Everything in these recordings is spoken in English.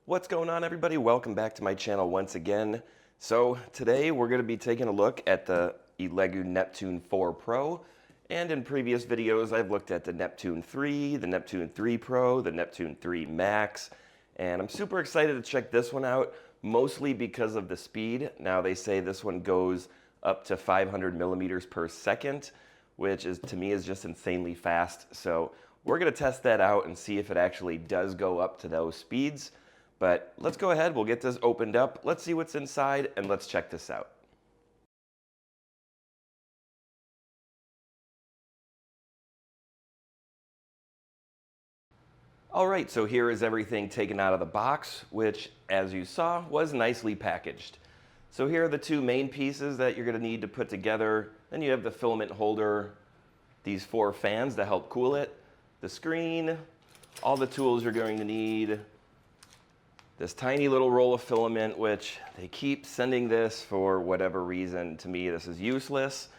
What's going on, everybody? Welcome back to my channel once again. So today we're going to be taking a look at the Elegoo Neptune 4 Pro. And in previous videos I've looked at the Neptune 3, the Neptune 3 Pro, the Neptune 3 Max. And I'm super excited to check this one out, mostly because of the speed. Now they say this one goes up to 500 millimeters per second, which is, to me, is just insanely fast. So we're going to test that out and see if it actually does go up to those speeds. But let's go ahead, we'll get this opened up, let's see what's inside, and let's check this out. All right, so here is everything taken out of the box, which, as you saw, was nicely packaged. So here are the two main pieces that you're going to need to put together. Then you have the filament holder, these 4 fans to help cool it, the screen, all the tools you're going to need, this tiny little roll of filament, which they keep sending this for whatever reason. To me, this is useless,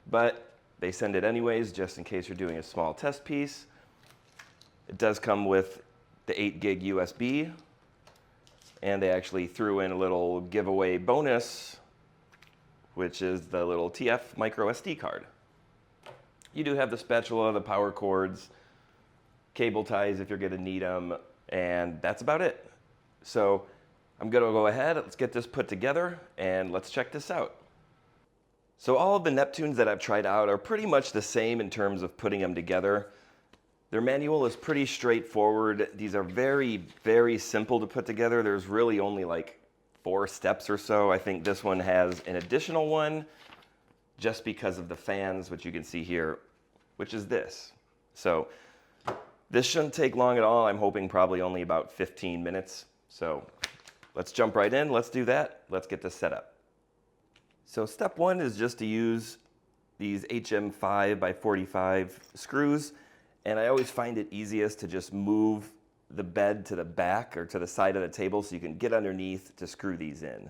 but they send it anyways, just in case you're doing a small test piece. It does come with the 8 gig USB, and they actually threw in a little giveaway bonus, which is the little TF micro SD card. You do have the spatula, the power cords, cable ties if you're going to need them, and that's about it. So I'm going to go ahead, let's get this put together, and let's check this out. So all of the Neptunes that I've tried out are pretty much the same in terms of putting them together. Their manual is pretty straightforward. These are very, very simple to put together. There's really only like 4 steps or so. I think this one has an additional one just because of the fans, which you can see here, which is this. So this shouldn't take long at all. I'm hoping probably only about 15 minutes. So let's jump right in. Let's do that. Let's get this set up. So step 1 is just to use these HM5 by 45 screws. And I always find it easiest to just move the bed to the back or to the side of the table so you can get underneath to screw these in.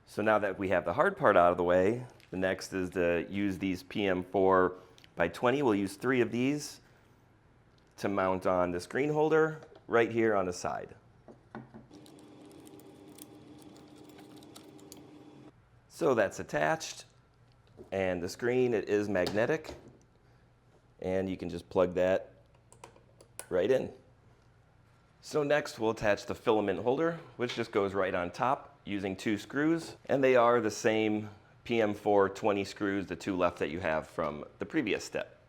So now that we have the hard part out of the way, the next is to use these PM4 by 20. We'll use 3 of these to mount on the screen holder right here on the side. So that's attached, and the screen, it is magnetic, and you can just plug that right in. So next we'll attach the filament holder, which just goes right on top using 2 screws, and they are the same PM4 20 screws, the 2 left that you have from the previous step.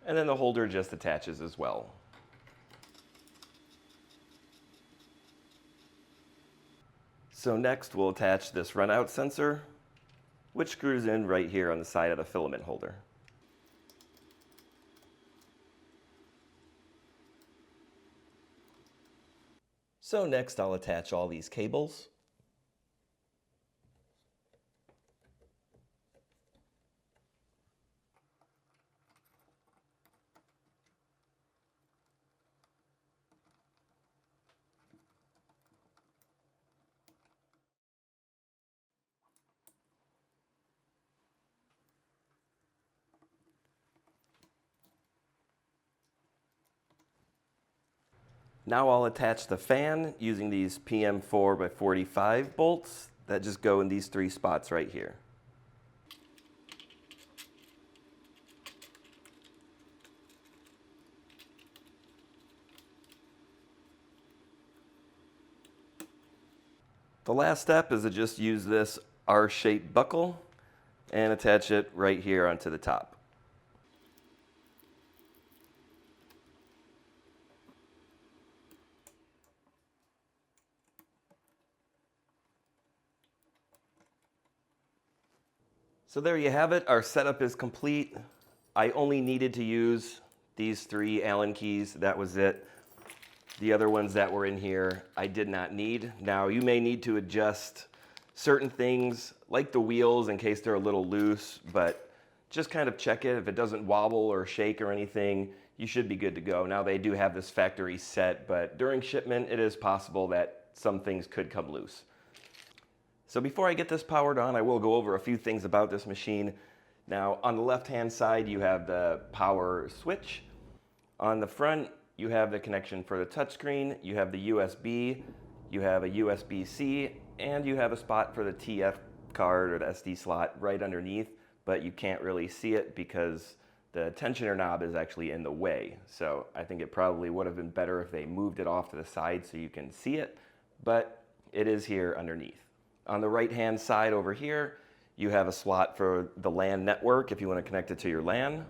And then the holder just attaches as well. So next we'll attach this runout sensor, which screws in right here on the side of the filament holder. So next I'll attach all these cables. Now I'll attach the fan using these PM4 by 45 bolts that just go in these 3 spots right here. The last step is to just use this R-shaped buckle and attach it right here onto the top. So there you have it. Our setup is complete. I only needed to use these 3 Allen keys. That was it. The other ones that were in here, I did not need. Now, you may need to adjust certain things like the wheels in case they're a little loose, but just kind of check it. If it doesn't wobble or shake or anything, you should be good to go. Now they do have this factory set, but during shipment, it is possible that some things could come loose. So before I get this powered on, I will go over a few things about this machine. Now on the left-hand side, you have the power switch. On the front, you have the connection for the touchscreen, you have the USB, you have a USB-C, and you have a spot for the TF card or the SD slot right underneath, but you can't really see it because the tensioner knob is actually in the way. So I think it probably would have been better if they moved it off to the side so you can see it, but it is here underneath. On the right-hand side over here, you have a slot for the LAN network if you want to connect it to your LAN.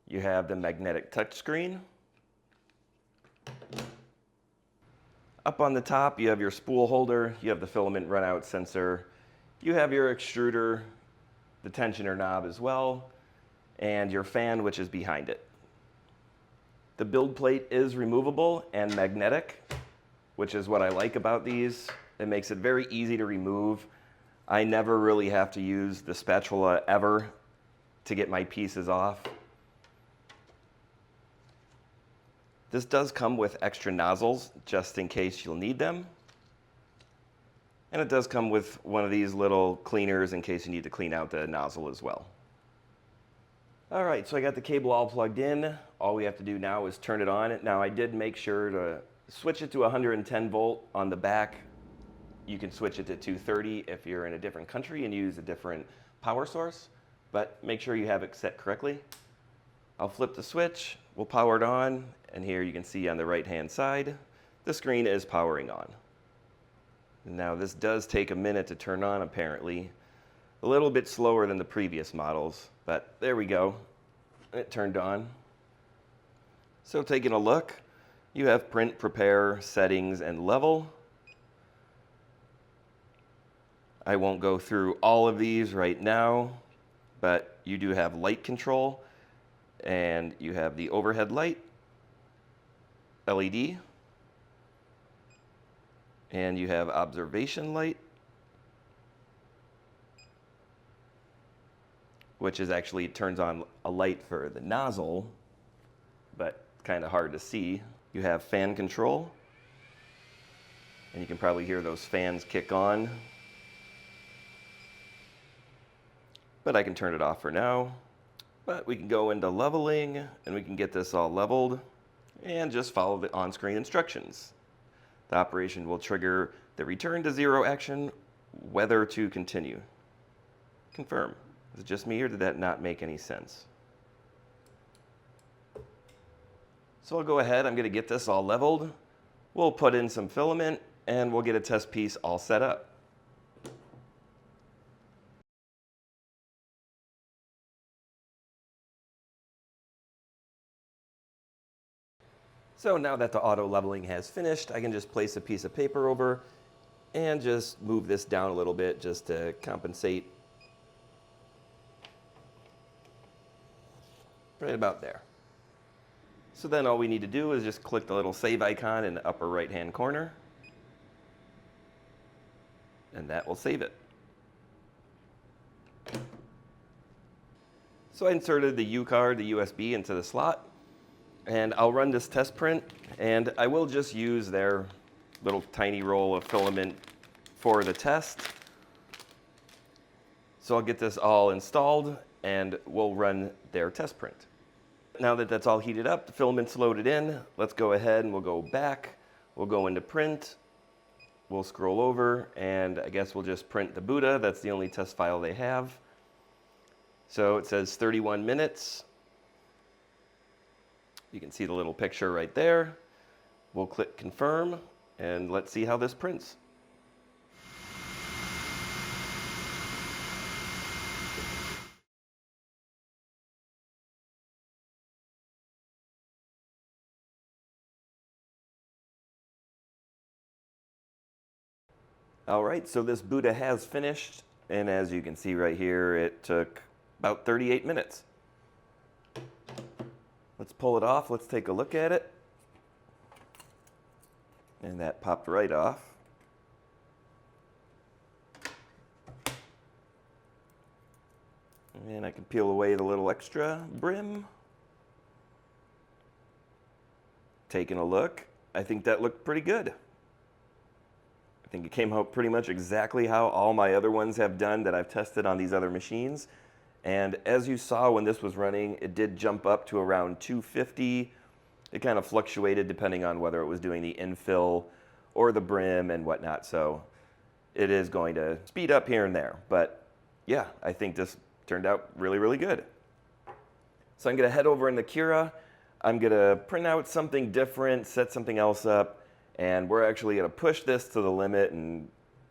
You have the magnetic touchscreen. Up on the top, you have your spool holder, you have the filament runout sensor, you have your extruder, the tensioner knob as well, and your fan, which is behind it. The build plate is removable and magnetic, which is what I like about these. It makes it very easy to remove. I never really have to use the spatula ever to get my pieces off. This does come with extra nozzles just in case you'll need them. And it does come with one of these little cleaners in case you need to clean out the nozzle as well. All right, so I got the cable all plugged in. All we have to do now is turn it on. Now I did make sure to switch it to 110 volt on the back. You can switch it to 230 if you're in a different country and use a different power source, but make sure you have it set correctly. I'll flip the switch, we'll power it on, and here you can see on the right-hand side, the screen is powering on. Now this does take a minute to turn on apparently. A little bit slower than the previous models, but there we go. It turned on. So taking a look, you have print, prepare, settings, and level. I won't go through all of these right now, but you do have light control, and you have the overhead light, LED, and you have observation light, which is actually turns on a light for the nozzle, but kind of hard to see. You have fan control, and you can probably hear those fans kick on, but I can turn it off for now. But we can go into leveling, and we can get this all leveled, and just follow the on-screen instructions. The operation will trigger the return to zero action, whether to continue. Confirm. Is it just me, or did that not make any sense? So I'll go ahead, I'm going to get this all leveled. We'll put in some filament, and we'll get a test piece all set up. So now that the auto leveling has finished, I can just place a piece of paper over and just move this down a little bit just to compensate. Right about there. So then all we need to do is just click the little save icon in the upper right-hand corner, and that will save it. So I inserted the U card, the USB, into the slot, and I'll run this test print, and I will just use their little tiny roll of filament for the test. So I'll get this all installed, and we'll run their test print. Now that that's all heated up, the filament's loaded in, let's go ahead and we'll go back. We'll go into print. We'll scroll over, and I guess we'll just print the Buddha. That's the only test file they have. So it says 31 minutes. You can see the little picture right there. We'll click confirm, and let's see how this prints. All right, so this Buddha has finished, and as you can see right here, it took about 38 minutes. Let's pull it off, let's take a look at it. And that popped right off. And I can peel away the little extra brim. Taking a look, I think that looked pretty good. I think it came out pretty much exactly how all my other ones have done that I've tested on these other machines. And as you saw when this was running, it did jump up to around 250. It kind of fluctuated depending on whether it was doing the infill or the brim and whatnot. So it is going to speed up here and there. But yeah, I think this turned out really, really good. So I'm going to head over in the Cura. I'm going to print out something different, set something else up, and we're actually going to push this to the limit and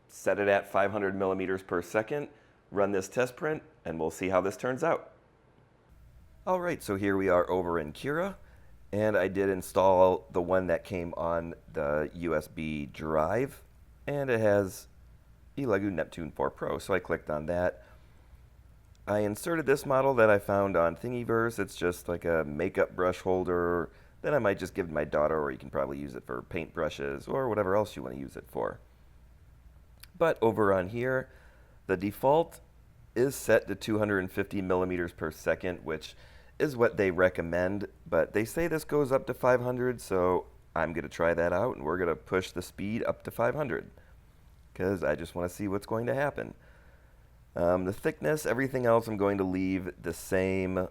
set it at 500 millimeters per second, run this test print, and we'll see how this turns out. All right, so here we are over in Cura, and I did install the one that came on the USB drive, and it has Elegoo Neptune 4 Pro, so I clicked on that. I inserted this model that I found on Thingiverse. It's just like a makeup brush holder that I might just give to my daughter, or you can probably use it for paint brushes or whatever else you want to use it for. But over on here, the default is set to 250 millimeters per second, which is what they recommend, but they say this goes up to 500, so I'm going to try that out, and we're going to push the speed up to 500 because I just want to see what's going to happen. The thickness, everything else I'm going to leave the same.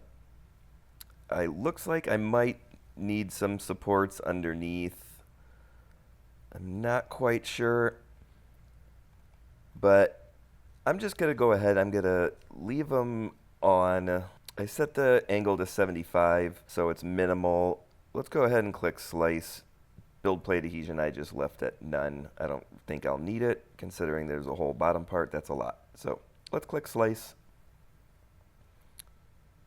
It looks like I might need some supports underneath. I'm not quite sure, but I'm just going to go ahead. I'm going to leave them on. I set the angle to 75, so it's minimal. Let's go ahead and click Slice. Build plate adhesion, I just left at none. I don't think I'll need it, considering there's a whole bottom part. That's a lot. So let's click Slice.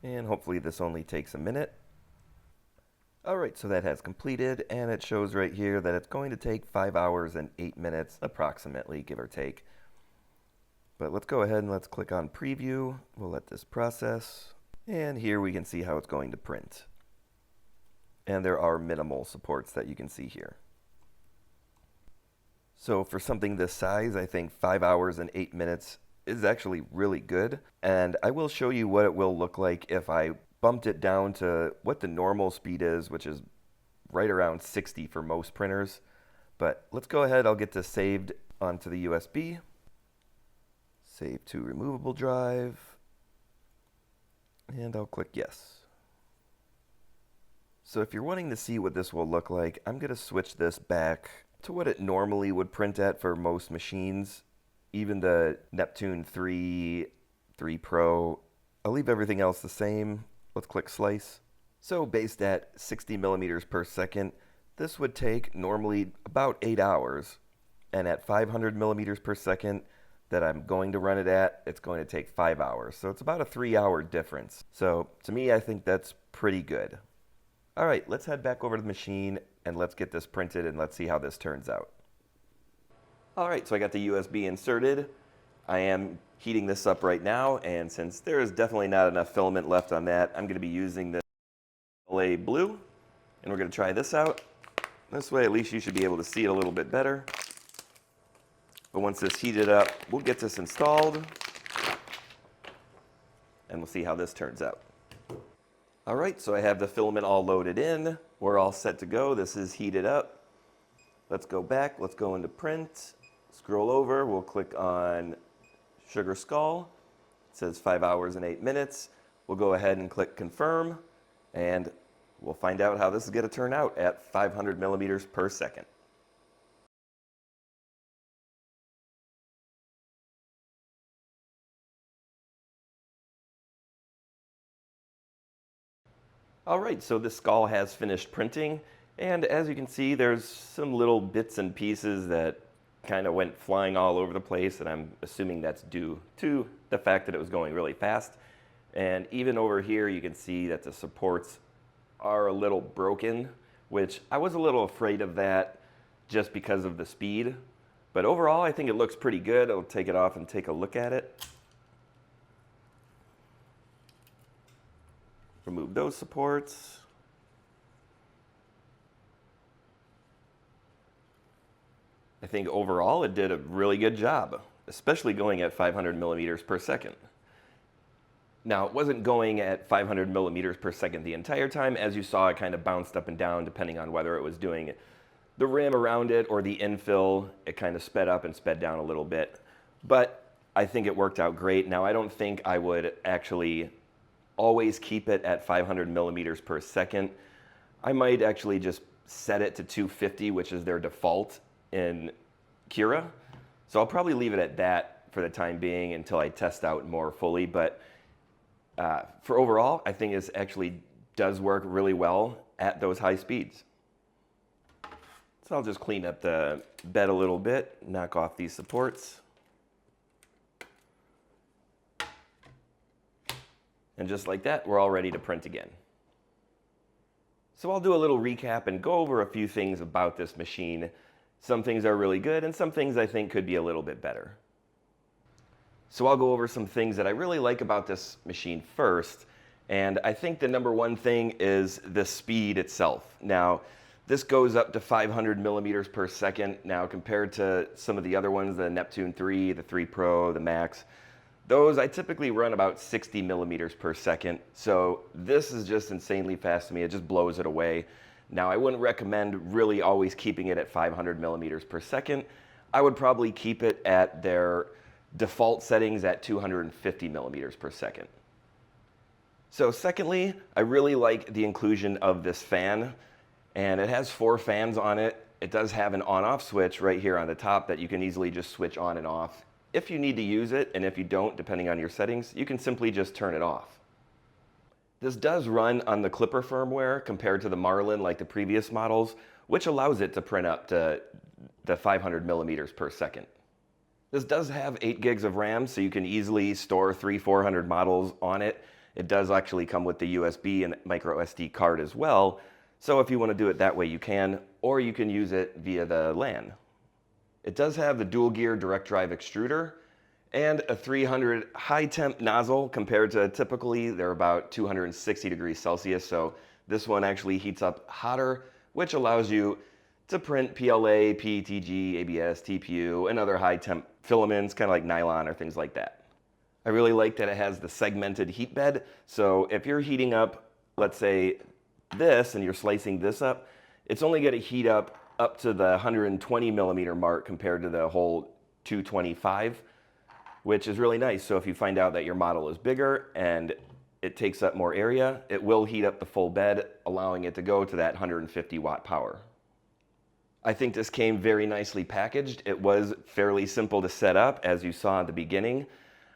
And hopefully this only takes a minute. All right, so that has completed, and it shows right here that it's going to take 5 hours and 8 minutes, approximately, give or take. But let's go ahead and let's click on Preview. We'll let this process. And here we can see how it's going to print. And there are minimal supports that you can see here. So for something this size, I think 5 hours and 8 minutes is actually really good. And I will show you what it will look like if I bumped it down to what the normal speed is, which is right around 60 for most printers. But let's go ahead. I'll get this saved onto the USB. Save to removable drive. And I'll click yes. So if you're wanting to see what this will look like, I'm going to switch this back to what it normally would print at for most machines. Even the Neptune 3 Pro. I'll leave everything else the same. Let's click Slice. So based at 60 millimeters per second, this would take normally about 8 hours. And at 500 millimeters per second that I'm going to run it at, it's going to take 5 hours. So it's about a 3-hour difference. So to me, I think that's pretty good. All right, let's head back over to the machine and let's get this printed and let's see how this turns out. All right, so I got the USB inserted. I am heating this up right now, and since there is definitely not enough filament left on that, I'm going to be using the LA Blue, and we're going to try this out. This way, at least you should be able to see it a little bit better. But once it's heated up, we'll get this installed, and we'll see how this turns out. All right, so I have the filament all loaded in. We're all set to go. This is heated up. Let's go back. Let's go into print. Scroll over. We'll click on Sugar Skull. It says 5 hours and 8 minutes. We'll go ahead and click confirm, and we'll find out how this is going to turn out at 500 millimeters per second. All right, so this skull has finished printing, and as you can see, there's some little bits and pieces that kind of went flying all over the place, and I'm assuming that's due to the fact that it was going really fast. And even over here, you can see that the supports are a little broken, which I was a little afraid of that just because of the speed. But overall, I think it looks pretty good. I'll take it off and take a look at it. Remove those supports. I think overall it did a really good job, especially going at 500 millimeters per second. Now, it wasn't going at 500 millimeters per second the entire time. As you saw, it kind of bounced up and down depending on whether it was doing the rim around it or the infill. It kind of sped up and sped down a little bit. But I think it worked out great. Now, I don't think I would actually always keep it at 500 millimeters per second. I might actually just set it to 250, which is their default in Cura. So I'll probably leave it at that for the time being until I test out more fully. But for overall, I think this actually does work really well at those high speeds. So I'll just clean up the bed a little bit, knock off these supports. And just like that, we're all ready to print again. So I'll do a little recap and go over a few things about this machine. Some things are really good and some things I think could be a little bit better. So I'll go over some things that I really like about this machine first. And I think the number one thing is the speed itself. Now, this goes up to 500 millimeters per second. Now, compared to some of the other ones, the Neptune 3, the 3 Pro, the Max, those I typically run about 60 millimeters per second. So this is just insanely fast to me. It just blows it away. Now, I wouldn't recommend really always keeping it at 500 millimeters per second. I would probably keep it at their default settings at 250 millimeters per second. So secondly, I really like the inclusion of this fan, and it has 4 fans on it. It does have an on-off switch right here on the top that you can easily just switch on and off if you need to use it, and if you don't, depending on your settings, you can simply just turn it off. This does run on the Clipper firmware compared to the Marlin like the previous models, which allows it to print up to the 500 millimeters per second. This does have 8 gigs of RAM, so you can easily store 300-400 models on it. It does actually come with the USB and micro SD card as well, so if you want to do it that way you can, or you can use it via the LAN. It does have the dual gear direct drive extruder and a 300 high temp nozzle compared to typically they're about 260 degrees Celsius, so this one actually heats up hotter, which allows you to print PLA, PETG, ABS, TPU, and other high temp filaments, kind of like nylon or things like that. I really like that it has the segmented heat bed, so if you're heating up, let's say this, and you're slicing this up, it's only going to heat up to the 120 millimeter mark compared to the whole 225, which is really nice. So if you find out that your model is bigger and it takes up more area, it will heat up the full bed, allowing it to go to that 150 watt power. I think this came very nicely packaged. It was fairly simple to set up, as you saw at the beginning.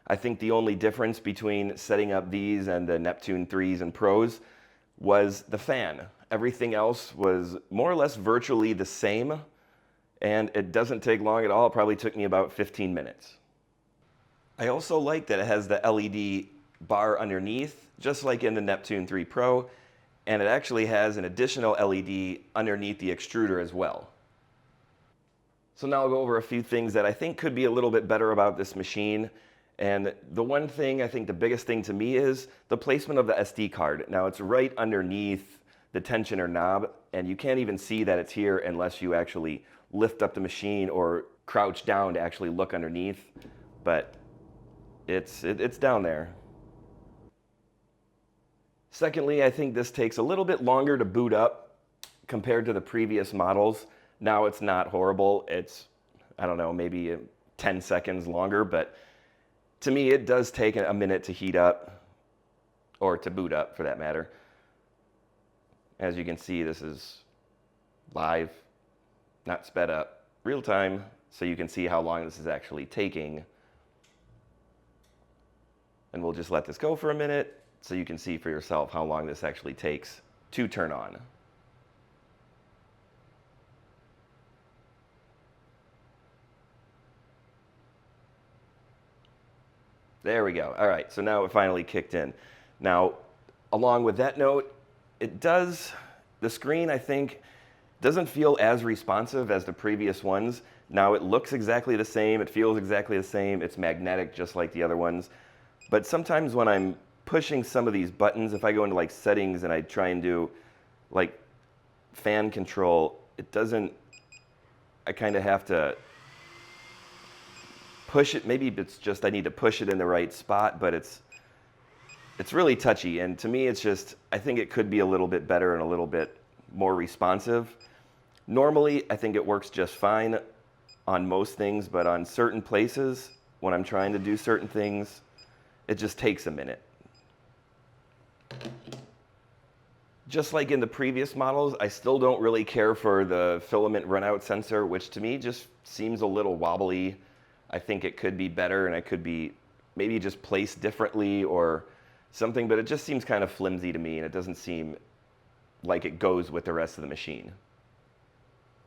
I think the only difference between setting up these and the Neptune 3s and Pros was the fan. Everything else was more or less virtually the same, and it doesn't take long at all. It probably took me about 15 minutes. I also like that it has the LED bar underneath, just like in the Neptune 3 Pro, and it actually has an additional LED underneath the extruder as well. So now I'll go over a few things that I think could be a little bit better about this machine. And the one thing, I think the biggest thing to me is the placement of the SD card. Now it's right underneath the tensioner knob, and you can't even see that it's here unless you actually lift up the machine or crouch down to actually look underneath, but it's down there. Secondly, I think this takes a little bit longer to boot up compared to the previous models. Now it's not horrible. It's, I don't know, maybe 10 seconds longer, but to me it does take a minute to heat up, or to boot up for that matter. As you can see, this is live, not sped up, real time, so you can see how long this is actually taking. And we'll just let this go for a minute so you can see for yourself how long this actually takes to turn on. There we go. All right, so now it finally kicked in. Now, along with that note, the screen, I think, doesn't feel as responsive as the previous ones. Now it looks exactly the same, it feels exactly the same, it's magnetic just like the other ones. But sometimes when I'm pushing some of these buttons, if I go into like settings and I try and do like fan control, it doesn't, I kind of have to push it. Maybe it's just I need to push it in the right spot, but it's it's really touchy, and to me it's just, I think it could be a little bit better and a little bit more responsive. Normally, I think it works just fine on most things, but on certain places, when I'm trying to do certain things, it just takes a minute. Just like in the previous models, I still don't really care for the filament runout sensor, which to me just seems a little wobbly. I think it could be better, and it could be maybe just placed differently or something, but it just seems kind of flimsy to me, and it doesn't seem like it goes with the rest of the machine.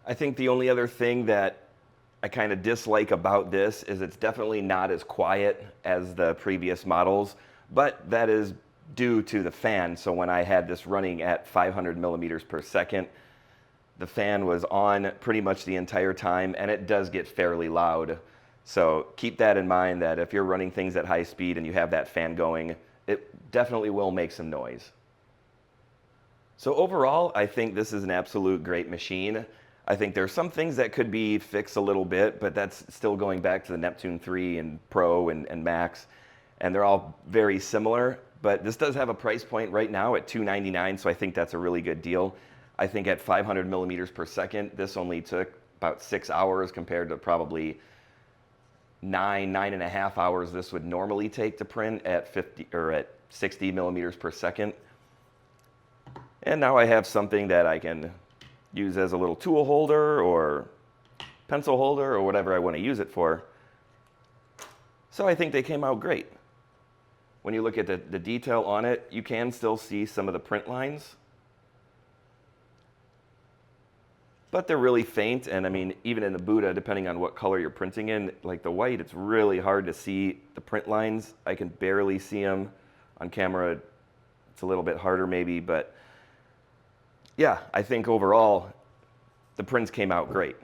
I think the only other thing that I kind of dislike about this is it's definitely not as quiet as the previous models, but that is due to the fan. So when I had this running at 500 millimeters per second, the fan was on pretty much the entire time, and it does get fairly loud. So keep that in mind, that if you're running things at high speed and you have that fan going, it definitely will make some noise. So overall, I think this is an absolute great machine. I think there's some things that could be fixed a little bit, but that's still going back to the Neptune 3 and Pro and Max, and they're all very similar. But this does have a price point right now at $299, so I think that's a really good deal. I think at 500 millimeters per second, this only took about 6 hours compared to probably 9.5 hours this would normally take to print at 60 millimeters per second. And now I have something that I can use as a little tool holder or pencil holder or whatever I want to use it for. So I think they came out great. When you look at the detail on it, you can still see some of the print lines, but they're really faint. And I mean, even in the Buddha, depending on what color you're printing in, like the white, it's really hard to see the print lines. I can barely see them on camera. It's a little bit harder maybe, but yeah, I think overall the prints came out great.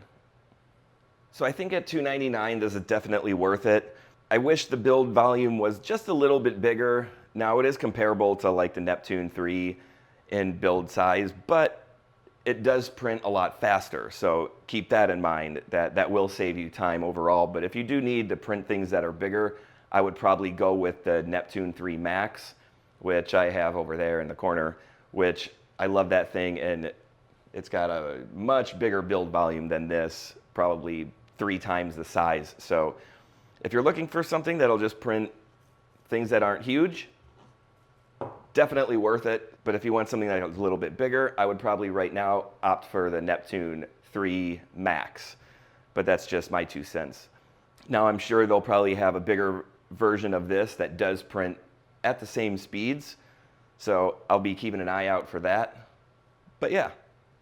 So I think at $299, this is definitely worth it. I wish the build volume was just a little bit bigger. Now it is comparable to like the Neptune 3 in build size, but it does print a lot faster. So keep that in mind, that will save you time overall. But if you do need to print things that are bigger, I would probably go with the Neptune 3 Max, which I have over there in the corner, which I love that thing, and it's got a much bigger build volume than this, probably 3 times the size. So if you're looking for something that'll just print things that aren't huge, definitely worth it. But if you want something that's a little bit bigger, I would probably right now opt for the Neptune 3 Max. But that's just my 2 cents. Now I'm sure they'll probably have a bigger version of this that does print at the same speeds. So I'll be keeping an eye out for that. But yeah,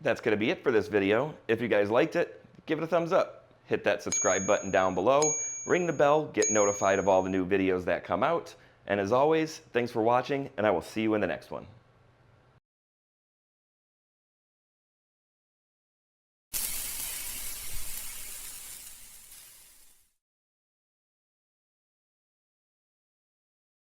that's going to be it for this video. If you guys liked it, give it a thumbs up. Hit that subscribe button down below. Ring the bell, get notified of all the new videos that come out. And as always, thanks for watching, and I will see you in the next one.